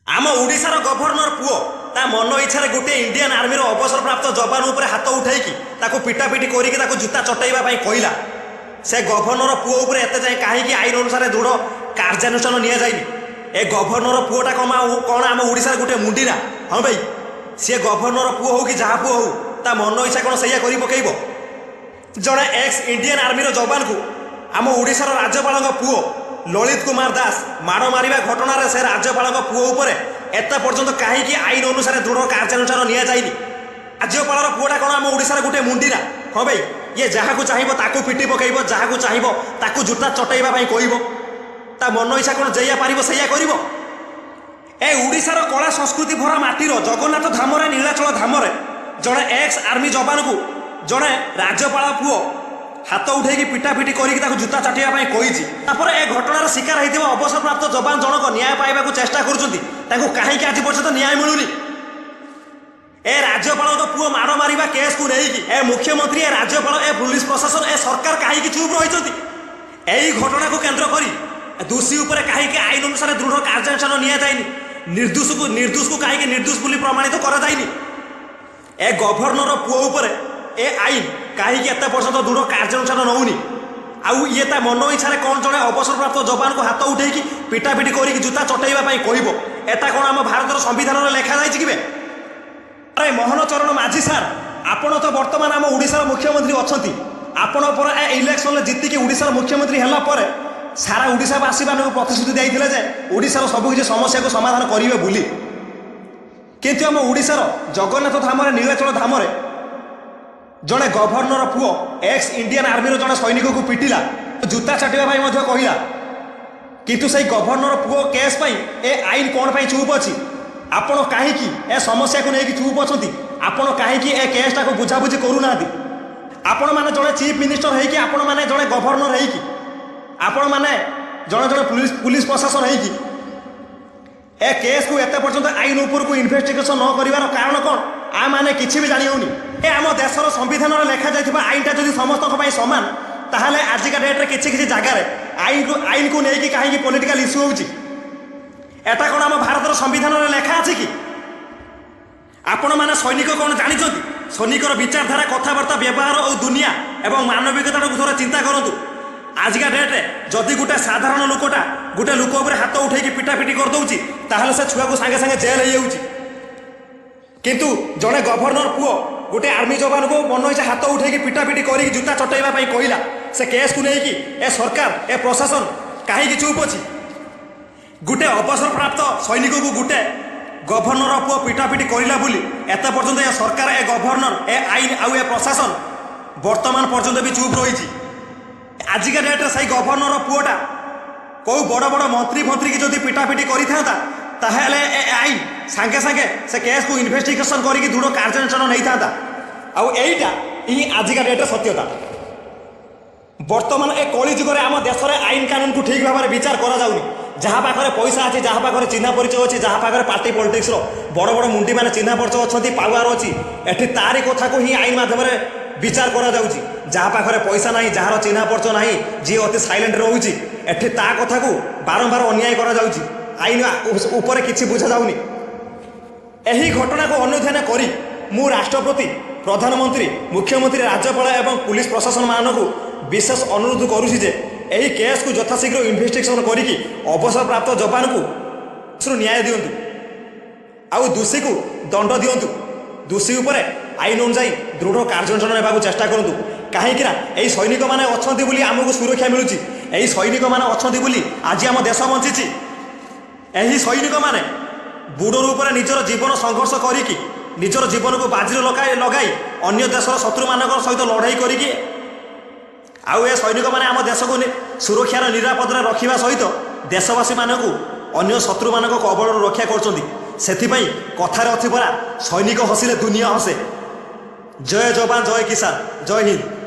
आम ओडिशार गवर्नर पुओ ता मन इच्छा गोटे इंडियन आर्मीर अवसर प्राप्त जवान उपर हाथ उठाई पिटापिटी कर जूता चटैवा कहला से गवर्नर पुओ उपर एत जाए कहीं आईन अनुसार दृढ़ कार्यानुष्ठान नि जाए ए गवर्नर पुओटा कौन आम ओडिशार गोटे मुंडीरा हाँ भाई सी गवर्नर पुओ हो कि जहाँ पुओ हो ता मन इच्छा कौन सैया कर पकड़ जड़े एक्स इंडियन आर्मीर जवान को आम ओडिशार राज्यपाल पुओ ललित कुमार दास माड़ मारिबा घटना से राज्यपाल पुओ उपर एत पर्यंत कहीं आईन अनुसार दृढ़ कार्यानुष्ठान नि जाए राज्यपाल पुओटा कौन आम ओडिशार गोटे मुंडीरा हाँ भाई ये जहाँ को चाहिए ताकू पिटी पकड़ जहाँ को चाहिए ताकू जूता चटैवा कह ता मन इच्छा कौन जैया पार सैया कर ओडिशार कला संस्कृति भरा माटीर जगन्नाथ धामरे नीलाचल धामरे जड़े एक्स आर्मी जवान को जड़े राज्यपाल पुओ हाथ उठे पिटापिटी कर जूता चाटिया कही ए घटनार शिकार होता अवसर प्राप्त जवान जनक न्याय पाइबा चेष्टा कहीं आज पर्यटन न्याय मिलूनी ए राज्यपाल पुओ माड़ मारिबा केस को लेकिन ए मुख्यमंत्री ए राज्यपाल ए पुलिस प्रशासन ए सरकार कहीं चुप रही यही घटना को केन्द्र कर दोषी उपर कहीं आईन अनुसार दृढ़ कार्यानुष्ठान नि जाए निर्दोष को कहीं निर्दोष बोली प्रमाणित करा जाए ए गवर्नर पुओ उपर ए आईन कहीं एत पर्यटन दृढ़ कार्यानुष्ठान नौनी आउ ये ता मन इच्छा कौन जड़े अवसर प्राप्त जवान को हाथ उठे पिटापिटी कर जूता चटैवा कह एटा कौन आम भारत संविधान में लिखा जाए कि अरे मोहन चरण माझी सार आपण तो बर्तमान आम ओडिशार मुख्यमंत्री अच्छा आपण पर इलेक्शन जीतिकी ओडिशार मुख्यमंत्री है सारा ओडिशावासी मानक प्रतिश्रुति देते ओडिशार सबकि समस्या को समाधान करेंगे बोली किंतु आम ओडिशार जगन्नाथ धामरे नीलाचल धामरे जड़े गवर्नर पुओ एक्स इंडियन आर्मी जड़े सैनिक को पिटिला जूता चाटिया कहला किंतु से गवर्नर पुओ केस ए आईन कौन पर चुप अच्छी आपण कहीं ए समस्या को लेकिन चुप अच्छा आपण कहीं ए केसटा को बुझाबुझी करूना आपण मैंने जड़े चीफ मिनिस्टर होगी आपण मैंने जड़े गवर्नर होगी आपण मैंने जड़े जड़े पुलिस प्रशासन होगी ए केस को एत पर्यंत आईन उपर को इन्वेस्टिगेशन न कर कारण कौन आ माने किसी भी जानी होनी ए आम देशर संविधान लिखा जाइए आईनटा जब समस्त सामान ताहले आजिका डेट्रे किसी जगार आईन को लेकिन कहीं पॉलिटिकल इश्यू होची एटा कौन आम भारत संविधान लिखा अच्छे कि आपण मैंने सैनिक कौन जानते सैनिकर विचारधारा कथबार्ता व्यवहार और दुनिया एवं मानविकता को थोड़ा चिंता करूँ आजिका डेट्रे जदि गोटे साधारण लोकटा गोटे लोक हाथ उठे पिटापिटी करदे ताहले से छुआ को सांगे सांगे जेल हो किंतु जड़े गवर्नर पुओ गोटे आर्मी जवान को मन इच्छा हाथ उठे पिटापिटी कर जूता चटैवा कहला से केस को लेकिन ए सरकार ए प्रशासन कहीं चुप अच्छी गोटे अवसर प्राप्त सैनिक को गोटे गवर्नर पुओ पिटापिटी करला बोली एत पर्यंत ए सरकार ए गवर्नर ए आईन आउ ए प्रशासन वर्तमान पर्यंत भी चुप रही आजिका डेट्रे से गवर्नर पुओटा कौ बड़ बड़ मंत्री मंत्री की जब पिटापिटी करता ताहले ए आईन सांगे सांगे से केस को इन्वेस्टिगेशन करके दृढ़ कार्यानुष्ठान नहीं था आईटा ही आजिका डेट्रे सत्यता बर्तमान ए कली जुगे आम देश में आईन कानून को ठीक भाव में विचार करा जहाँ पाखे पैसा अच्छी जहाँ पाखे चिन्ह परिचय अच्छी जहाँ पाखे पार्टी पॉलिटिक्स बड़ बड़ मुंडी मैंने चिन्ह परिचय अच्छा पावर अच्छी एटी तारी कथा को ही आईन माध्यम विचार करा जहाँ पाखे पैसा ना जार चिन्ह परिचय ना जी अति साइलेंट रोचे एटी ता कथा को बारंबार अन्याय करा आईन उपर किसी बुझा जाऊनी यही घटना को अनुध्यान करी मु राष्ट्रपति प्रधानमंत्री मुख्यमंत्री राज्यपाल एवं पुलिस प्रशासन मानक विशेष अनुरोध करुछि जे यही केस को यथाशीघ्र इन्वेस्टिगेशन करी अवसर प्राप्त जवान को न्याय दिंतु आउ दोषी को दंड दिंतु दोषी उपर आईन अनुसार दृढ़ कार्यानुष्ठान नेबाकू चेष्टा करूँ कहीं यही सैनिक मैंने अच्छा आमको सुरक्षा मिलूँ यही सैनिक मैंने अच्छा आज आम देश बंची यही सैनिक मैंने बुडर उपर निजर जीवन संघर्ष करी निजर जीवन को बाजी लगाई अन्य देशर शत्रु मान सहित लड़ाई करी आउ ए सैनिक मैंने आम देश को सुरक्षार निरापद रखा सहित देशवासी मानक अन्य शत्रु मान कबल रक्षा कर कथार अच्छी परा सैनिक हसिले दुनिया हसे जय जवान जय किसान जय हिंद।